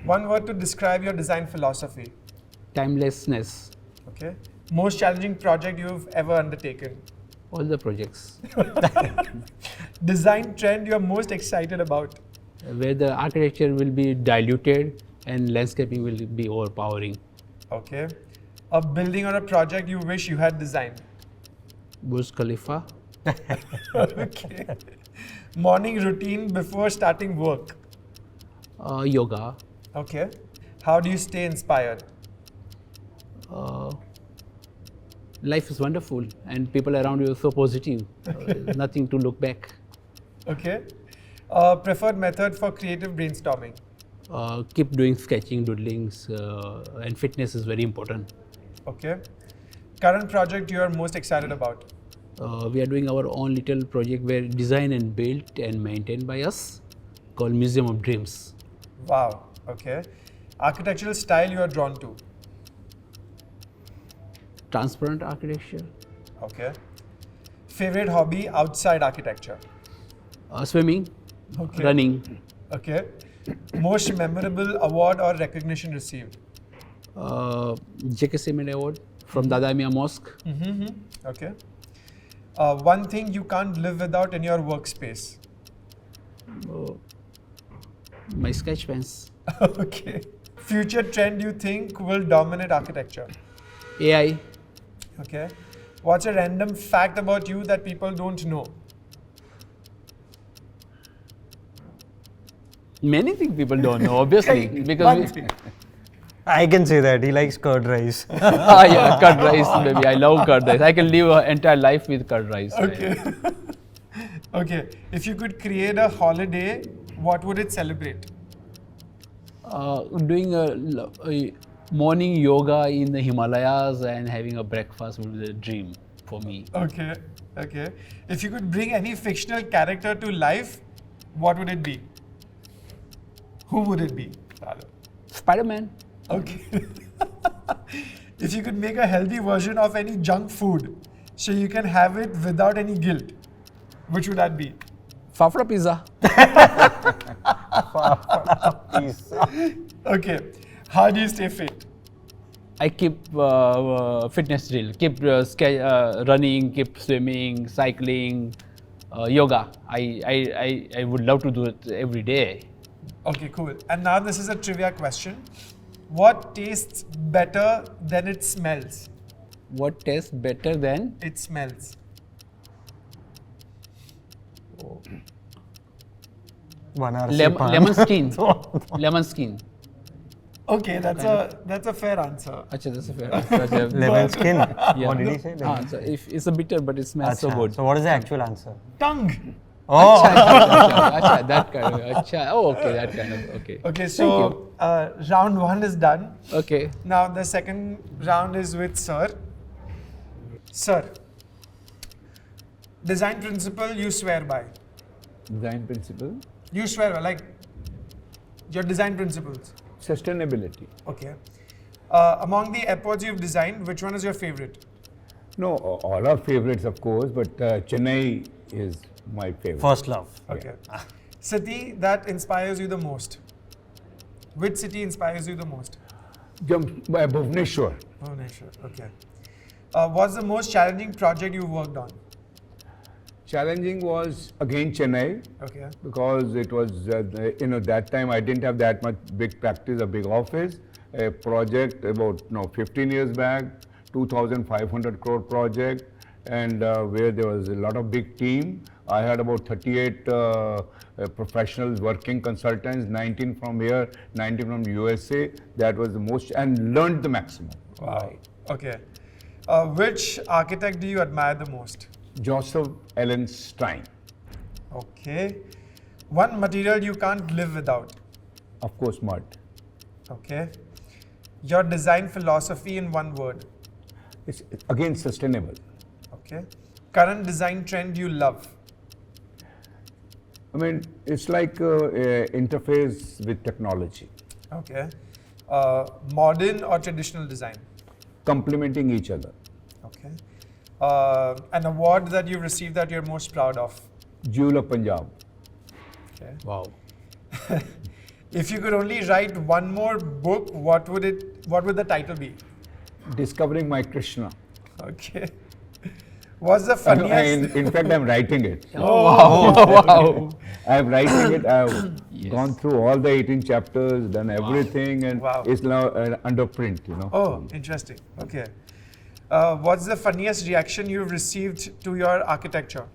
One word to describe your design philosophy. Timelessness. Okay. Most challenging project you've ever undertaken. All the projects Design trend you're most excited about. where the architecture will be diluted and landscaping will be overpowering. Okay. A building or a project you wish you had designed. Burj Khalifa. Okay. Morning routine before starting work. Yoga. Okay. How do you stay inspired? Life is wonderful and people around you are so positive. Nothing to look back. Okay. Preferred method for creative brainstorming. Keep doing sketching, doodlings, and fitness is very important. Okay. Current project you are most excited about. We are doing our own little project where designed and built and maintained by us, called Museum of Dreams. Wow. Okay. Architectural style you are drawn to. Transparent architecture. Okay. Favorite hobby outside architecture. Swimming, Okay. running. Okay. Most memorable award or recognition received. JK Cement Award from Dadamia Mosque. Okay. One thing you can't live without in your workspace. My sketch pens. Okay. Future trend you think will dominate architecture. AI. Okay. What's a random fact about you that people don't know? Many things people don't know, obviously, because I can say that he likes curd rice. yeah, curd rice, baby. I love curd rice. I can live an entire life with curd rice. Okay. Okay. If you could create a holiday, what would it celebrate? Doing a morning yoga in the Himalayas and having a breakfast would be a dream for me. Okay. Okay. If you could bring any fictional character to life, what would it be? Who would it be? Spider-Man. Okay. If you could make a healthy version of any junk food, so you can have it without any guilt, which would that be? Fafra pizza. Okay. How do you stay fit? I keep fitness drill, keep running, keep swimming, cycling, yoga. I would love to do it every day. Okay, cool. And now this is a trivia question. What tastes better than it smells? What tastes better than? It smells. Lemon skin. Lemon skin. Okay, that's a fair answer. Achha, that's a fair answer. Lemon skin. Yeah. What did he say? So if it's a bitter, but it smells so Acha. good. So what is the actual answer? Tongue. Oh, Acha, that kind of. Acha. Oh, okay, that kind of. Okay. Okay, so round 1 is done. Okay. Now the second round is with Sir. Sir, design principle you swear by. Design principle, You swear by, like your design principles. sustainability. Okay. Among the airports you've designed, which one is your favorite? No, all are favorites, of course, but Chennai is my favorite. first love. Okay. City that inspires you the most. Which city inspires you the most? Bhubaneswar. Bhubaneswar. Okay. What's the most challenging project you worked on? Challenging was again Chennai, Okay. because it was, that time I didn't have that much big practice, a big office. A project about 15 years back, 2,500 crore project, and where there was a lot of big team. I had about 38 professionals, working consultants, 19 from here, 19 from USA. That was the most, and learned the maximum. Wow. Okay. Which architect do you admire the most? Joseph Allen Stein. Okay. One material you can't live without. Of course, mud. Okay. Your design philosophy in one word. It's again sustainable. Okay. Current design trend you love. I mean, it's like interface with technology, Okay. Modern or traditional design. complementing each other. Okay. An award that you received that you're most proud of. Jewel of Punjab. Okay. Wow. If you could only write one more book, what would the title be? Discovering my Krishna. Okay. What's the funniest? In fact, I'm writing it. Wow. I'm writing it. I've gone through all the 18 chapters, done everything, and Wow. it's now under print. Oh, interesting. Okay. What's the funniest reaction you've received to your architecture?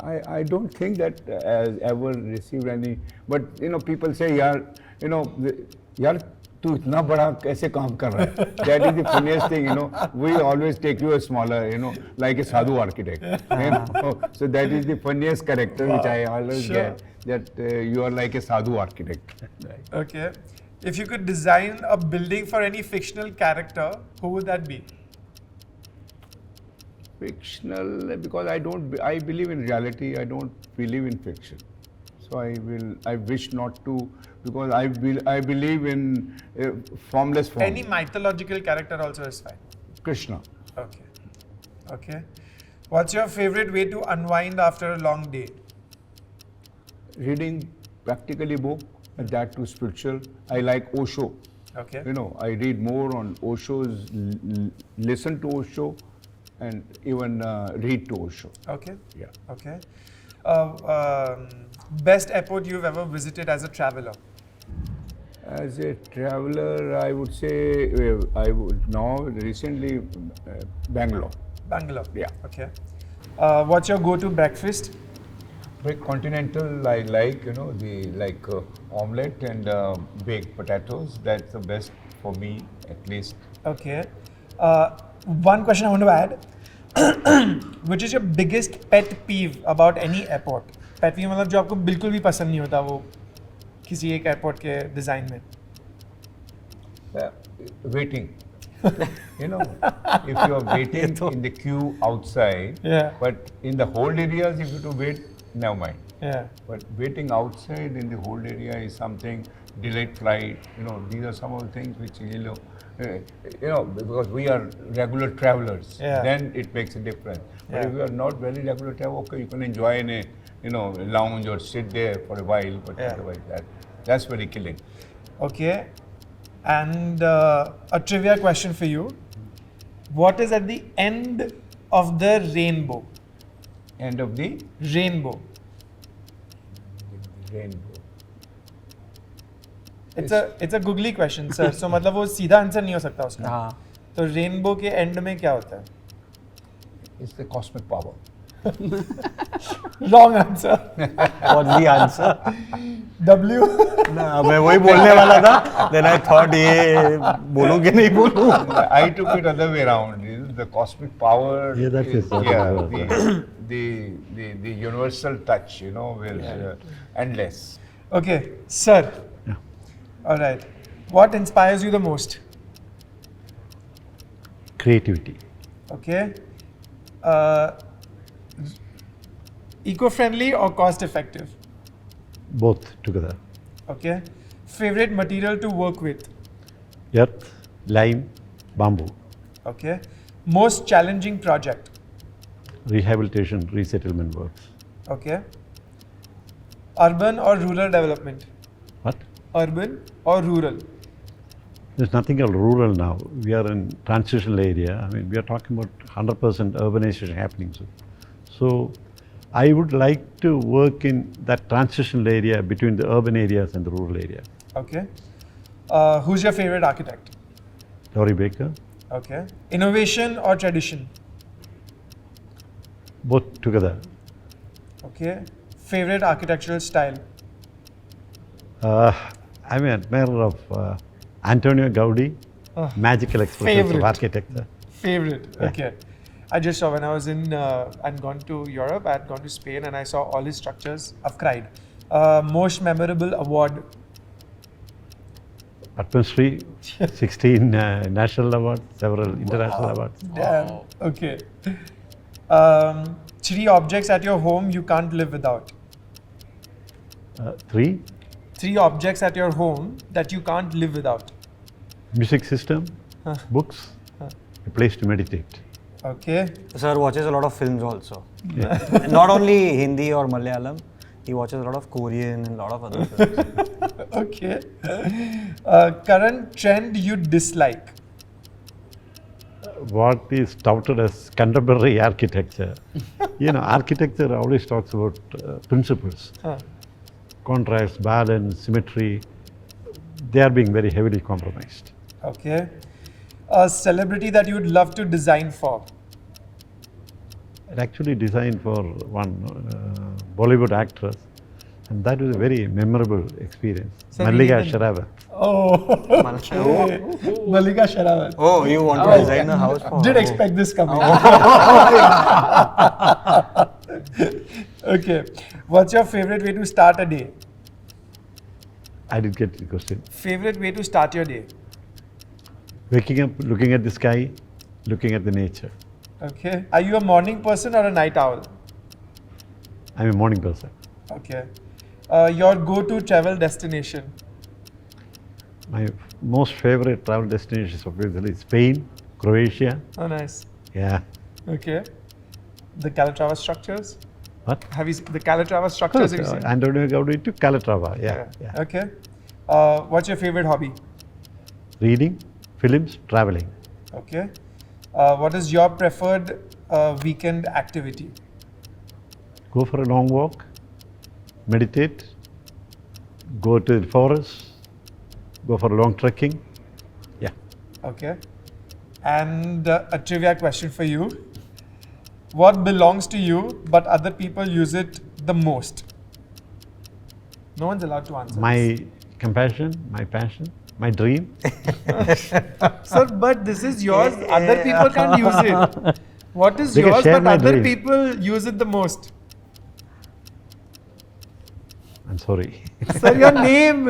I don't think that has ever received any. But people say, yaar, तू इतना बड़ा कैसे काम कर रहा है? That is the funniest thing, We always take you as smaller, like a sadhu architect. So that is the funniest character which I always get, that you are like a sadhu architect. Okay. If you could design a building for any fictional character, who would that be? Fictional, because I believe in reality, I don't believe in fiction. So I wish not to, because I believe in formless form. Any mythological character also is fine. Krishna. Okay. Okay. What's your favorite way to unwind after a long day? Reading practically book, and that too spiritual. I like Osho. Okay. I read more on Osho's, listen to Osho, and even read to Osho. Okay. Yeah. Okay. Best airport you've ever visited as a traveler? As a traveler, I would say recently Bangalore. Bangalore. Yeah. Okay. What's your go-to breakfast? Very continental, I like, omelette and baked potatoes. That's the best for me, at least. Okay. One question I want to add. Which is your biggest pet peeve about any airport? Pet peeve मतलब जो आपको बिल्कुल भी पसंद नहीं होता वो किसी एक एयरपोर्ट के डिजाइन में. Waiting. You know, if you are waiting in the queue outside, Yeah. but in the hold areas, if you have to wait, never mind. Yeah. But waiting outside in the hold area is something, delayed flight, you know, these are some of the things which, because we are regular travelers, Yeah. then it makes a difference. But Yeah. if you are not very regular traveler, okay, you can enjoy in a, lounge or sit there for a while, but Yeah. otherwise that's very killing. Okay. And a trivia question for you. What is at the end of the rainbow? End of the Rainbow. rainbow. It's a googly question, sir. So मतलब वो सीधा answer नहीं हो सकता उसका. हाँ. तो rainbow के एंड में क्या होता है? It's the cosmic power. Wrong answer. What's the answer? W. ना, मैं वही बोलने वाला था. Then I thought ये बोलूँ कि नहीं बोलूँ. I took it other way around. The cosmic power. Yeah, that's is, it. yeah, the universal touch, is endless. Okay, sir. Yeah. All right. What inspires you the most? Creativity. Okay. Eco-friendly or cost-effective? Both together. Okay. Favorite material to work with? Earth, lime, bamboo. Okay. Most challenging project? Rehabilitation, resettlement works. Okay. Urban or rural development? What? Urban or rural? There's nothing called rural now. We are in transitional area. I mean, we are talking about 100% urbanization happening soon. So, I would like to work in that transitional area between the urban areas and the rural area. Okay. Who's your favorite architect? Laurie Baker, Okay. Innovation or tradition? both together. Okay. Favorite architectural style? I'm an admirer of Antonio Gaudi, magical expressions favorite. of architecture. Favorite. Yeah. Okay. I just saw when I was I'd gone to Europe, I had gone to Spain, and I saw all his structures. I've cried. Most memorable award? Atmosphere, 16 national awards, several international awards. Damn. Okay. 3 objects at your home you can't live without. 3, 3 objects at your home that you can't live without. music system, books, a place to meditate. Okay. Sir watches a lot of films also. Not only Hindi or Malayalam. He watches a lot of Korean and a lot of other films. Okay. Current trend you dislike? What is touted as contemporary architecture? Architecture always talks about principles. Contrast, balance, symmetry. They are being very heavily compromised. Okay. A celebrity that you would love to design for? I actually designed for one Bollywood actress, and that was a very memorable experience. So Mallika we- Sherawat. Oh. Mallika Sherawat. Oh, you want to design a house for Did her? expect this coming. Okay. What's your favorite way to start a day? I did get the question. Favorite way to start your day? Waking up, looking at the sky, looking at the nature. Okay. Are you a morning person or a night owl? I'm a morning person. Okay. Your go-to travel destination? My most favorite travel destinations obviously Spain, Croatia. Oh, nice. Yeah. Okay. The Calatrava structures? What? Have you seen the Calatrava structures? Have you seen? Antonio Gaudi to Calatrava. Yeah. Okay. What's your favorite hobby? Reading, films, traveling. Okay. What is your preferred weekend activity? Go for a long walk, meditate, go to the forest, go for a long trekking. Yeah. Okay. And a trivia question for you. What belongs to you but other people use it the most? No one's allowed to answer. My compassion, my passion, my dream. Sir, but this is yours. Other people can't use it. What is They can yours share but my other dream. people use it the most? I'm sorry. Sir, your name.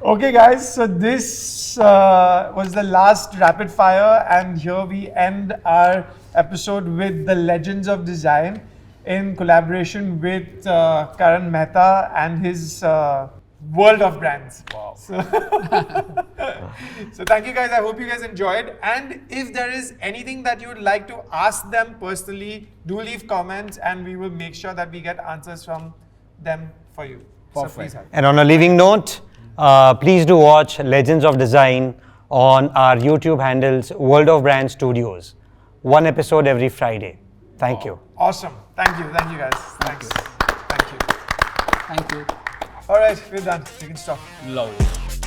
Okay, guys. So this was the last rapid fire, and here we end our episode with the Legends of Design in collaboration with Karan Mehta and his world of brands. Wow. So thank you guys. I hope you guys enjoyed. And if there is anything that you would like to ask them personally, do leave comments and we will make sure that we get answers from them for you. So please help. And on a leaving note, please do watch Legends of Design on our YouTube handles, World of Brand Studios. One episode every Friday. Thank you. Awesome. Thank you. Thank you guys. Thanks. Thank you. Thank you. All right, we're done. You can stop. Love.